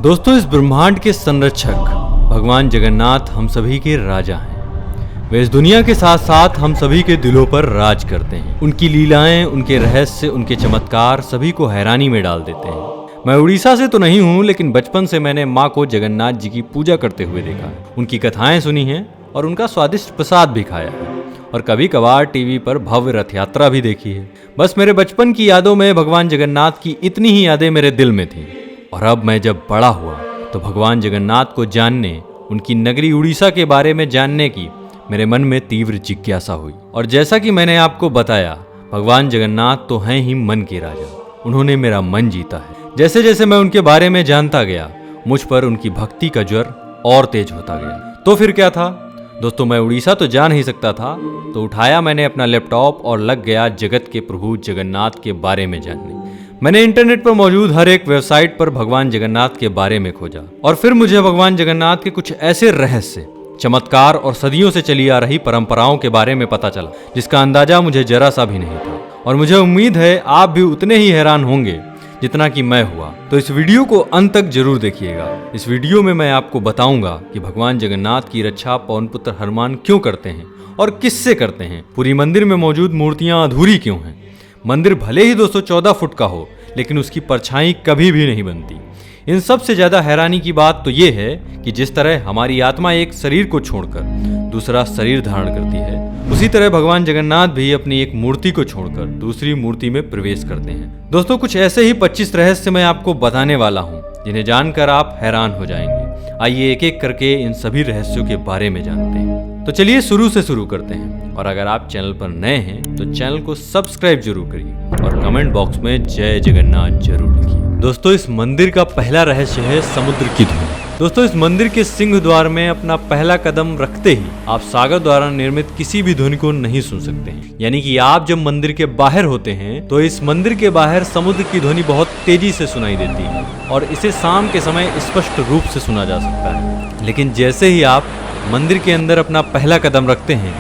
दोस्तों, इस ब्रह्मांड के संरक्षक भगवान जगन्नाथ हम सभी के राजा हैं। वे इस दुनिया के साथ साथ हम सभी के दिलों पर राज करते हैं। उनकी लीलाएं, उनके रहस्य, उनके चमत्कार सभी को हैरानी में डाल देते हैं। मैं उड़ीसा से तो नहीं हूँ, लेकिन बचपन से मैंने माँ को जगन्नाथ जी की पूजा करते हुए देखा है। उनकी कथाएं सुनी हैं और उनका स्वादिष्ट प्रसाद भी खाया है, और कभी कभार टीवी पर भव्य रथ यात्रा भी देखी है। बस मेरे बचपन की यादों में भगवान जगन्नाथ की इतनी ही यादें मेरे दिल में थीं। और अब मैं जब बड़ा हुआ तो भगवान जगन्नाथ को जानने, उनकी नगरी उड़ीसा के बारे में जानने की मेरे मन में तीव्र जिज्ञासा हुई। और जैसा कि मैंने आपको बताया, भगवान जगन्नाथ तो हैं ही मन के राजा। उन्होंने मेरा मन जीता है। जैसे जैसे मैं उनके बारे में जानता गया, मुझ पर उनकी भक्ति का ज्वर और तेज होता गया। तो फिर क्या था दोस्तों, मैं उड़ीसा तो जा नहीं सकता था, तो उठाया मैंने अपना लैपटॉप और लग गया जगत के प्रभु जगन्नाथ के बारे में जानने। मैंने इंटरनेट पर मौजूद हर एक वेबसाइट पर भगवान जगन्नाथ के बारे में खोजा, और फिर मुझे भगवान जगन्नाथ के कुछ ऐसे रहस्य, चमत्कार और सदियों से चली आ रही परंपराओं के बारे में पता चला जिसका अंदाजा मुझे जरा सा भी नहीं था। और मुझे उम्मीद है आप भी उतने ही हैरान होंगे जितना कि मैं हुआ। तो इस वीडियो को अंत तक जरूर देखिएगा। इस वीडियो में मैं आपको बताऊंगा कि भगवान जगन्नाथ की रक्षा पवन पुत्र हनुमान क्यों करते हैं और किससे करते हैं। पूरी मंदिर में मौजूद मूर्तियां अधूरी क्यों हैं। मंदिर भले ही 214 फुट का हो, लेकिन उसकी परछाई कभी भी नहीं बनती। इन सब से ज्यादा हैरानी की बात तो ये है कि जिस तरह हमारी आत्मा एक शरीर को छोड़कर दूसरा शरीर धारण करती है, उसी तरह भगवान जगन्नाथ भी अपनी एक मूर्ति को छोड़कर दूसरी मूर्ति में प्रवेश करते हैं। दोस्तों, कुछ ऐसे ही 25 रहस्य मैं आपको बताने वाला हूँ जिन्हें जानकर आप हैरान हो जाएंगे। आइए एक एक करके इन सभी रहस्यों के बारे में जानते हैं। तो चलिए शुरू से शुरू करते हैं। और अगर आप चैनल पर नए हैं तो चैनल को सब्सक्राइब जरूर करिए और कमेंट बॉक्स में जय जगन्नाथ जरूर लिखिए। दोस्तों, इस मंदिर का पहला रहस्य है समुद्र की धुन। दोस्तों, इस मंदिर के सिंह द्वार में अपना पहला कदम रखते ही आप सागर द्वारा निर्मित किसी भी ध्वनि को नहीं सुन सकते हैं। यानी कि आप जब मंदिर के बाहर होते हैं तो इस मंदिर के बाहर समुद्र की ध्वनि बहुत तेजी से सुनाई देती है और इसे शाम के समय स्पष्ट रूप से सुना जा सकता है। लेकिन जैसे ही आप मंदिर के अंदर अपना पहला कदम रखते हैं,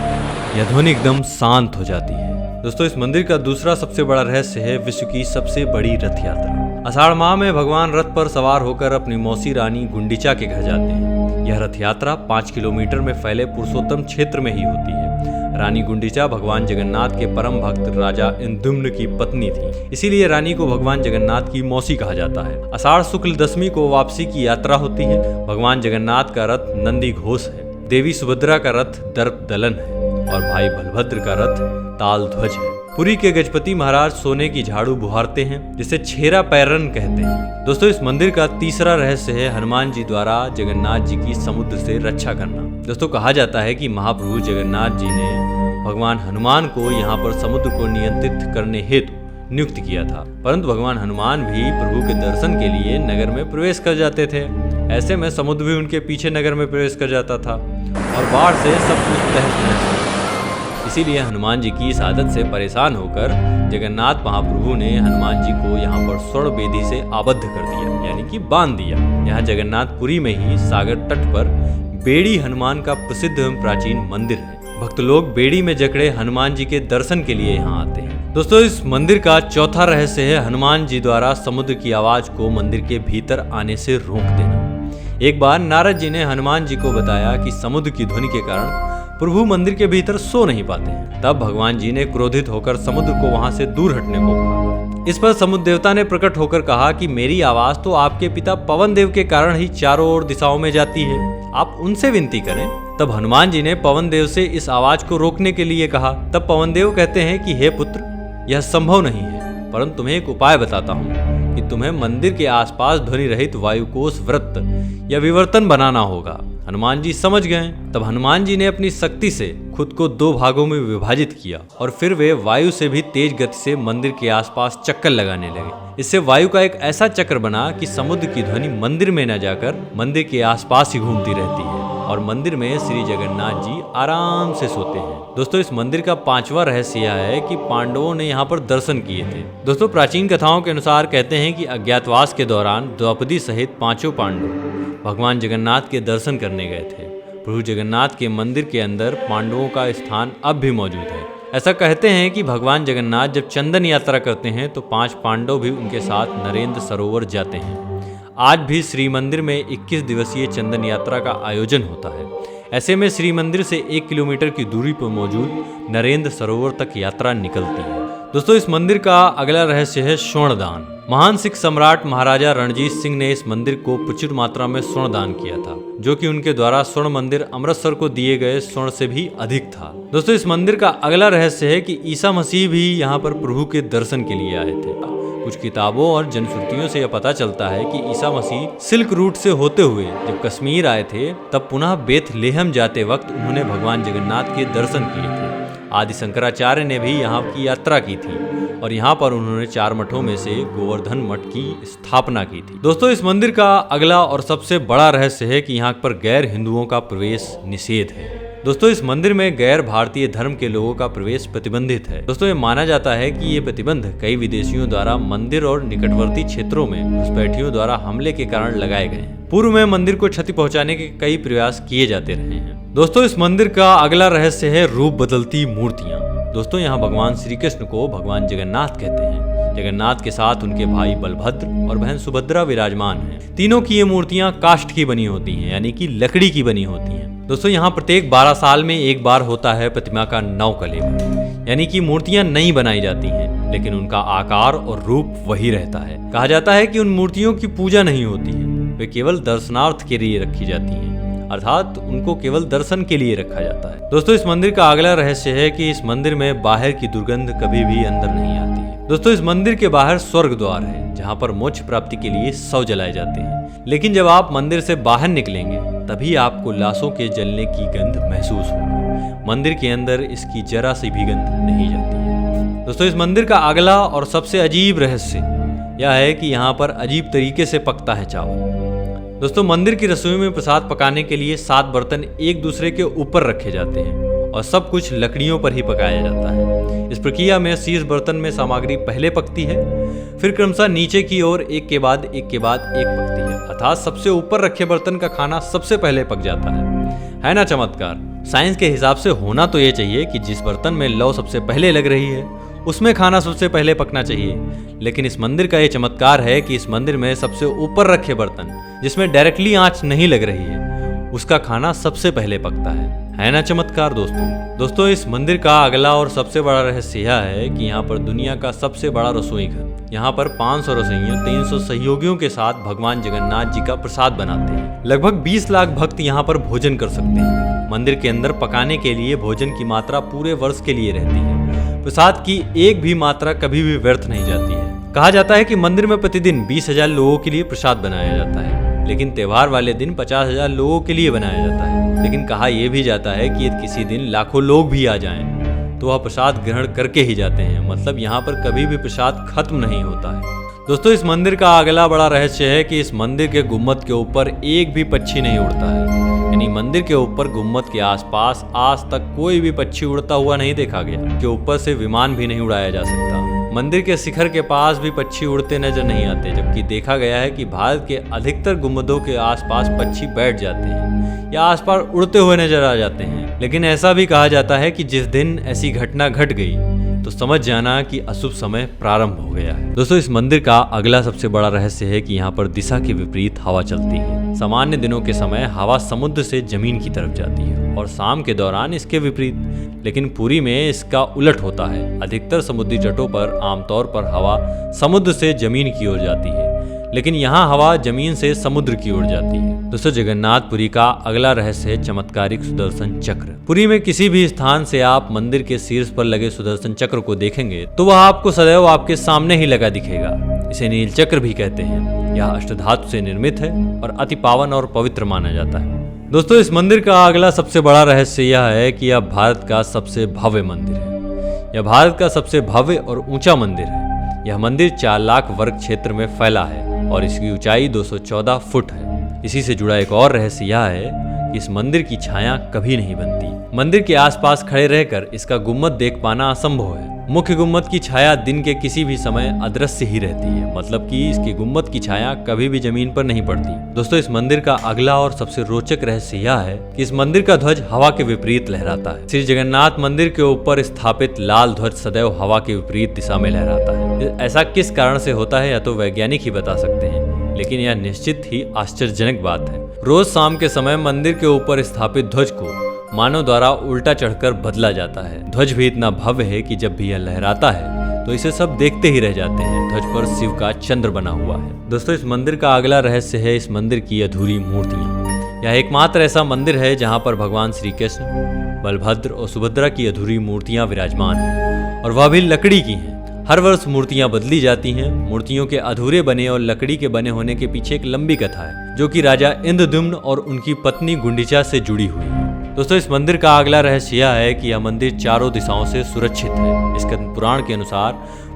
यह ध्वनि एकदम शांत हो जाती है। दोस्तों, इस मंदिर का दूसरा सबसे बड़ा रहस्य है विश्व की सबसे बड़ी रथ यात्रा। आषाढ़ माह में भगवान रथ पर सवार होकर अपनी मौसी रानी गुंडीचा के घर जाते हैं। यह रथ यात्रा 5 किलोमीटर में फैले पुरुषोत्तम क्षेत्र में ही होती है। रानी गुंडीचा भगवान जगन्नाथ के परम भक्त राजा इंद्रुम्न की पत्नी थी, इसीलिए रानी को भगवान जगन्नाथ की मौसी कहा जाता है। आषाढ़ शुक्ल दशमी को वापसी की यात्रा होती है। भगवान जगन्नाथ का रथ नंदी घोष है, देवी सुभद्रा का रथ दर्प दलन है और भाई बलभद्र का रथ ताल ध्वज है। पुरी के गजपति महाराज सोने की झाड़ू बुहारते हैं, जिसे छेरा पैरन कहते हैं। दोस्तों, इस मंदिर का तीसरा रहस्य है हनुमान जी द्वारा जगन्नाथ जी की समुद्र से रक्षा करना। दोस्तों, कहा जाता है कि महाप्रभु जगन्नाथ जी ने भगवान हनुमान को यहाँ पर समुद्र को नियंत्रित करने हेतु नियुक्त किया था, परंतु भगवान हनुमान भी प्रभु के दर्शन के लिए नगर में प्रवेश कर जाते थे। ऐसे में समुद्र भी उनके पीछे नगर में प्रवेश कर जाता था और बाढ़ से सब कुछ तहस नहस। इसीलिए हनुमान जी की इस आदत से परेशान होकर जगन्नाथ महाप्रभु ने हनुमान जी को यहाँ पर स्वर्ण बेदी से आबद्ध कर दिया, यानी कि बांध दिया। यहाँ जगन्नाथपुरी में ही सागर तट पर बेड़ी हनुमान का प्रसिद्ध एवं प्राचीन मंदिर है। भक्त लोग बेड़ी में जकड़े हनुमान जी के दर्शन के लिए यहाँ आते हैं। दोस्तों, इस मंदिर का चौथा रहस्य है हनुमान जी द्वारा समुद्र की आवाज को मंदिर के भीतर आने से रोक देना। एक बार नारद जी ने हनुमान जी को बताया कि समुद्र की ध्वनि के कारण प्रभु मंदिर के भीतर सो नहीं पाते हैं। तब भगवान जी ने क्रोधित होकर समुद्र को वहां से दूर हटने को कहा। इस पर समुद्र देवता ने प्रकट होकर कहा कि मेरी आवाज तो आपके पिता पवन देव के कारण ही चारों ओर दिशाओं में जाती है, आप उनसे विनती करें। तब हनुमान जी ने पवन देव से इस आवाज को रोकने के लिए कहा। तब पवन देव कहते हैं कि हे पुत्र, यह संभव नहीं है, परंतु तुम्हें एक उपाय बताता हूँ कि तुम्हें मंदिर के आसपास ध्वनि रहित वायुकोश वृत्त या विवर्तन बनाना होगा। हनुमान जी समझ गए। तब हनुमान जी ने अपनी शक्ति से खुद को 2 भागों में विभाजित किया और फिर वे वायु से भी तेज गति से मंदिर के आसपास चक्कर लगाने लगे। इससे वायु का एक ऐसा चक्र बना कि समुद्र की ध्वनि मंदिर में न जाकर मंदिर के आसपास ही घूमती रहती है और मंदिर में श्री जगन्नाथ जी आराम से सोते हैं। दोस्तों, इस मंदिर का 5वां रहस्य यह है कि पांडवों ने यहाँ पर दर्शन किए थे। दोस्तों, प्राचीन कथाओं के अनुसार कहते हैं कि अज्ञातवास के दौरान द्रौपदी सहित 5 पांडव भगवान जगन्नाथ के दर्शन करने गए थे। प्रभु जगन्नाथ के मंदिर के अंदर पांडवों का स्थान अब भी मौजूद है। ऐसा कहते हैं कि भगवान जगन्नाथ जब चंदन यात्रा करते हैं तो 5 पांडव भी उनके साथ नरेंद्र सरोवर जाते हैं। आज भी श्री मंदिर में 21 दिवसीय चंदन यात्रा का आयोजन होता है। ऐसे में श्री मंदिर से 1 किलोमीटर की दूरी पर मौजूद नरेंद्र सरोवर तक यात्रा निकलती है। दोस्तों, इस मंदिर का अगला रहस्य है स्वर्ण दान। महान सिख सम्राट महाराजा रणजीत सिंह ने इस मंदिर को प्रचुर मात्रा में स्वर्ण दान किया था, जो कि उनके द्वारा स्वर्ण मंदिर अमृतसर को दिए गए स्वर्ण से भी अधिक था। दोस्तों, इस मंदिर का अगला रहस्य है कि ईसा मसीह भी यहाँ पर प्रभु के दर्शन के लिए आए थे। कुछ किताबों और जनश्रुतियों से यह पता चलता है कि ईसा मसीह सिल्क रूट से होते हुए जब कश्मीर आए थे, तब पुनः बेथलेहम जाते वक्त उन्होंने भगवान जगन्नाथ के दर्शन किए थे। आदि शंकराचार्य ने भी यहाँ की यात्रा की थी और यहाँ पर उन्होंने 4 मठों में से गोवर्धन मठ की स्थापना की थी। दोस्तों, इस मंदिर का अगला और सबसे बड़ा रहस्य है कि यहाँ पर गैर हिंदुओं का प्रवेश निषेध है। दोस्तों, इस मंदिर में गैर भारतीय धर्म के लोगों का प्रवेश प्रतिबंधित है। दोस्तों, ये माना जाता है कि ये प्रतिबंध कई विदेशियों द्वारा मंदिर और निकटवर्ती क्षेत्रों में घुसपैठियों द्वारा हमले के कारण लगाए गए हैं। पूर्व में मंदिर को क्षति पहुंचाने के कई प्रयास किए जाते रहे हैं। दोस्तों, इस मंदिर का अगला रहस्य है रूप बदलती मूर्तियाँ। दोस्तों, यहाँ भगवान श्री कृष्ण को भगवान जगन्नाथ कहते हैं। जगन्नाथ के साथ उनके भाई बलभद्र और बहन सुभद्रा विराजमान हैं। तीनों की ये मूर्तियाँ काष्ठ की बनी होती हैं, यानी कि लकड़ी की बनी होती हैं। दोस्तों, यहाँ प्रत्येक 12 साल में एक बार होता है प्रतिमा का नवकलेवर, यानी कि मूर्तियाँ नई बनाई जाती हैं, लेकिन उनका आकार और रूप वही रहता है। कहा जाता है कि उन मूर्तियों की पूजा नहीं होती है, वे केवल दर्शनार्थ के लिए रखी जाती हैं, अर्थात उनको केवल दर्शन के लिए रखा जाता है। दोस्तों, इस मंदिर का अगला रहस्य है कि इस मंदिर में बाहर की दुर्गंध कभी भी अंदर नहीं आती है। दोस्तों, इस मंदिर के बाहर स्वर्ग द्वार है, जहाँ पर मोक्ष प्राप्ति के लिए शव जलाए जाते हैं। लेकिन जब आप मंदिर से बाहर निकलेंगे, तभी आपको लाशों के जलने की गंध महसूस होगी। मंदिर के अंदर इसकी जरा सी भी गंध नहीं जाती है। दोस्तों, इस मंदिर का अगला और सबसे अजीब रहस्य यह है कि यहाँ पर अजीब तरीके से पकता है चावल। दोस्तों, मंदिर की रसोई में प्रसाद पकाने के लिए 7 बर्तन एक दूसरे के ऊपर रखे जाते हैं और सब कुछ लकड़ियों पर ही पकाया जाता है। इस प्रक्रिया में शीर्ष बर्तन में सामग्री पहले पकती है, फिर क्रमशः नीचे की ओर एक के बाद एक पकती है, अर्थात सबसे ऊपर रखे बर्तन का खाना सबसे पहले पक जाता है ना चमत्कार। साइंस के हिसाब से होना तो ये चाहिए कि जिस बर्तन में लौ सबसे पहले लग रही है, उसमें खाना सबसे पहले पकना चाहिए। लेकिन इस मंदिर का ये चमत्कार है कि इस मंदिर में सबसे ऊपर रखे बर्तन, जिसमें डायरेक्टली आंच नहीं लग रही है, उसका खाना सबसे पहले पकता है ना चमत्कार दोस्तों। इस मंदिर का अगला और सबसे बड़ा रहस्य यह है कि यहाँ पर दुनिया का सबसे बड़ा रसोई घर, यहाँ पर 500 रसोइयों 300 सहयोगियों के साथ भगवान जगन्नाथ जी का प्रसाद बनाते हैं। लगभग 20 लाख भक्त यहाँ पर भोजन कर सकते हैं। मंदिर के अंदर पकाने के लिए भोजन की मात्रा पूरे वर्ष के लिए रहती है। प्रसाद की एक भी मात्रा कभी भी व्यर्थ नहीं जाती है। कहा जाता है कि मंदिर में प्रतिदिन 20,000 लोगों के लिए प्रसाद बनाया जाता है, लेकिन त्योहार वाले दिन 50,000 लोगों के लिए बनाया जाता है। लेकिन कहा यह भी जाता है कि यदि किसी दिन लाखों लोग भी आ जाएं, तो वह प्रसाद ग्रहण करके ही जाते हैं। मतलब यहाँ पर कभी भी प्रसाद खत्म नहीं होता है। दोस्तों, इस मंदिर का अगला बड़ा रहस्य है कि इस मंदिर के गुम्बद के ऊपर एक भी पक्षी नहीं उड़ता है। यानी मंदिर के ऊपर गुम्बद के आसपास आज तक कोई भी पक्षी उड़ता हुआ नहीं देखा गया। के ऊपर से विमान भी नहीं उड़ाया जा सकता। मंदिर के शिखर के पास भी पक्षी उड़ते नजर नहीं आते, जबकि देखा गया है कि भारत के अधिकतर गुम्बदों के आसपास पक्षी बैठ जाते हैं या आसपास उड़ते हुए नजर आ जाते हैं। लेकिन ऐसा भी कहा जाता है कि जिस दिन ऐसी घटना घट गई, तो समझ जाना कि अशुभ समय प्रारंभ हो गया है। दोस्तों, इस मंदिर का अगला सबसे बड़ा रहस्य है कि यहाँ पर दिशा के विपरीत हवा चलती है। सामान्य दिनों के समय हवा समुद्र से जमीन की तरफ जाती है और शाम के दौरान इसके विपरीत। लेकिन पुरी में इसका उलट होता है। अधिकतर समुद्री तटों पर आमतौर पर हवा समुद्र से जमीन की ओर जाती है, लेकिन यहाँ हवा जमीन से समुद्र की ओर जाती है। दोस्तों, जगन्नाथपुरी का अगला रहस्य है चमत्कारिक सुदर्शन चक्र। पुरी में किसी भी स्थान से आप मंदिर के शीर्ष पर लगे सुदर्शन चक्र को देखेंगे तो वह आपको सदैव आपके सामने ही लगा दिखेगा। इसे नील चक्र भी कहते हैं। यह अष्टधातु से निर्मित है और अति पावन और पवित्र माना जाता है। दोस्तों, इस मंदिर का अगला सबसे बड़ा रहस्य यह है कि यह भारत का सबसे भव्य मंदिर है। यह भारत का सबसे भव्य और ऊंचा मंदिर है। यह मंदिर 4 लाख वर्ग क्षेत्र में फैला है और इसकी ऊंचाई 214 फुट है। इसी से जुड़ा एक और रहस्य यह है कि इस मंदिर की छाया कभी नहीं बनती। मंदिर के आसपास खड़े रहकर इसका गुम्बद देख पाना असंभव है। मुख्य गुम्बद की छाया दिन के किसी भी समय अदृश्य ही रहती है, मतलब कि इसके गुम्बद की छाया कभी भी जमीन पर नहीं पड़ती। दोस्तों, इस मंदिर का अगला और सबसे रोचक रहस्य यह है कि इस मंदिर का ध्वज हवा के विपरीत लहराता है। श्री जगन्नाथ मंदिर के ऊपर स्थापित लाल ध्वज सदैव हवा के विपरीत दिशा में लहराता है। ऐसा किस कारण से होता है, या तो वैज्ञानिक ही बता सकते हैं, लेकिन यह निश्चित ही आश्चर्यजनक बात है। रोज शाम के समय मंदिर के ऊपर स्थापित ध्वज को मानव द्वारा उल्टा चढ़कर बदला जाता है। ध्वज भी इतना भव्य है कि जब भी यह लहराता है तो इसे सब देखते ही रह जाते हैं। ध्वज पर शिव का चंद्र बना हुआ है। दोस्तों, इस मंदिर का अगला रहस्य है इस मंदिर की अधूरी मूर्तियां। यह एकमात्र ऐसा मंदिर है जहां पर भगवान श्री कृष्ण, बलभद्र और सुभद्रा की अधूरी मूर्तियां विराजमान हैं, और वह भी लकड़ी की हैं। हर वर्ष मूर्तियां बदली जाती हैं। मूर्तियों के अधूरे बने और लकड़ी के बने होने के पीछे एक लंबी कथा है, जो कि राजा इंद्रद्युम्न और उनकी पत्नी गुंडीचा से जुड़ी हुई है। दोस्तों, इस मंदिर का अगला रहस्य यह है कि यह मंदिर चारों दिशाओं से सुरक्षित है। स्कंद पुराण के अनुसार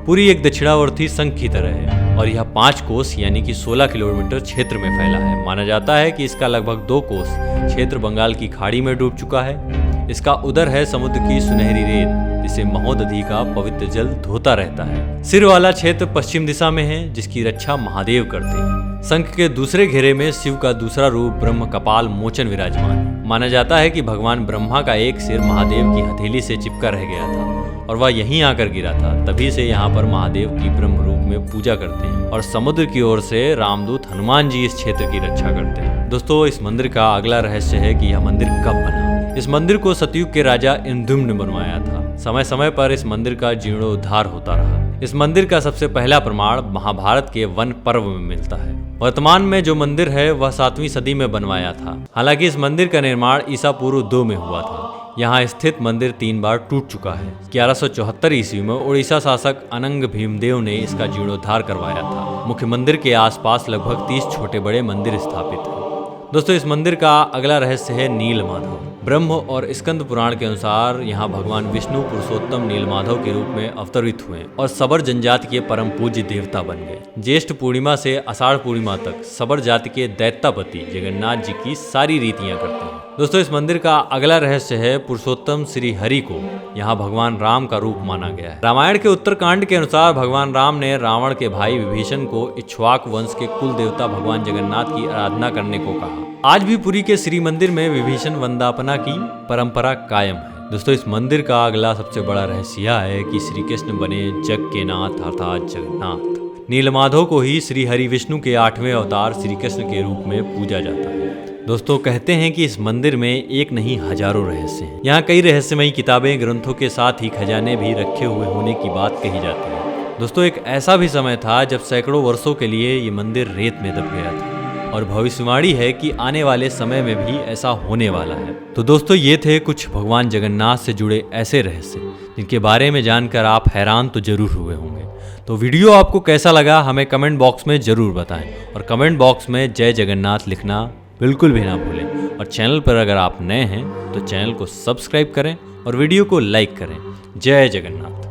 पूरी एक दक्षिणावर्ती संघ की तरह है, और यह 5 कोस यानी कि 16 किलोमीटर क्षेत्र में फैला है। माना जाता है कि इसका लगभग 2 कोस क्षेत्र बंगाल की खाड़ी में डूब चुका है। इसका उदर है समुद्र की सुनहरी रेत, जिसे महोदधि का पवित्र जल धोता रहता है। सिर वाला क्षेत्र पश्चिम दिशा में है, जिसकी रक्षा महादेव करते हैं। शंख के दूसरे घेरे में शिव का दूसरा रूप ब्रह्म कपाल मोचन विराजमान है। माना जाता है कि भगवान ब्रह्मा का एक सिर महादेव की हथेली से चिपका रह गया था और वह यहीं आकर गिरा था। तभी से यहाँ पर महादेव की ब्रह्म रूप में पूजा करते हैं, और समुद्र की ओर से रामदूत हनुमान जी इस क्षेत्र की रक्षा करते हैं। दोस्तों, इस मंदिर का अगला रहस्य है कि यह मंदिर कब बना। इस मंदिर को सतयुग के राजा इंद्रद्युम्न ने बनवाया था। समय समय पर इस मंदिर का जीर्णोद्धार होता रहा। इस मंदिर का सबसे पहला प्रमाण महाभारत के वन पर्व में मिलता है। वर्तमान में जो मंदिर है वह 7वीं सदी में बनवाया था। हालांकि इस मंदिर का निर्माण ईसा पूर्व 2 में हुआ था। यहाँ स्थित मंदिर 3 बार टूट चुका है। 1174 ईस्वी में उड़ीसा शासक अनंग भीमदेव ने इसका जीर्णोद्धार करवाया था। मुख्य मंदिर के आसपास लगभग 30 छोटे बड़े मंदिर स्थापित हैं। दोस्तों, इस मंदिर का अगला रहस्य है नीलमाधव। ब्रह्म और स्कंद पुराण के अनुसार यहाँ भगवान विष्णु पुरुषोत्तम नीलमाधव के रूप में अवतरित हुए और सबर जनजाति के परम पूज्य देवता बन गए। ज्येष्ठ पूर्णिमा से आषाढ़ पूर्णिमा तक सबर जाति के दैत्यापति जगन्नाथ जी की सारी रीतियां करते हैं। दोस्तों, इस मंदिर का अगला रहस्य है पुरुषोत्तम श्री हरि को यहाँ भगवान राम का रूप माना गया है। रामायण के उत्तरकांड के अनुसार भगवान राम ने रावण के भाई विभीषण को इक्ष्वाक वंश के कुल देवता भगवान जगन्नाथ की आराधना करने को कहा। आज भी पुरी के श्री मंदिर में विभीषण वंदापना की परंपरा कायम है। दोस्तों, इस मंदिर का अगला सबसे बड़ा रहस्य यह है कि श्री कृष्ण बने जग के नाथ अर्थात जगन्नाथ। नीलमाधव को ही श्री हरि विष्णु के 8वें अवतार श्री कृष्ण के रूप में पूजा जाता है। दोस्तों, कहते हैं कि इस मंदिर में एक नहीं हजारों रहस्य हैं। यहाँ कई रहस्यमयी किताबें, ग्रंथों के साथ ही खजाने भी रखे हुए होने की बात कही जाती है। दोस्तों, एक ऐसा भी समय था जब सैकड़ों वर्षों के लिए ये मंदिर रेत में दब गया था, और भविष्यवाणी है कि आने वाले समय में भी ऐसा होने वाला है। तो दोस्तों, ये थे कुछ भगवान जगन्नाथ से जुड़े ऐसे रहस्य जिनके बारे में जानकर आप हैरान तो जरूर हुए होंगे। तो वीडियो आपको कैसा लगा हमें कमेंट बॉक्स में जरूर बताएं, और कमेंट बॉक्स में जय जगन्नाथ लिखना बिल्कुल भी ना भूलें। और चैनल पर अगर आप नए हैं तो चैनल को सब्सक्राइब करें और वीडियो को लाइक करें। जय जगन्नाथ।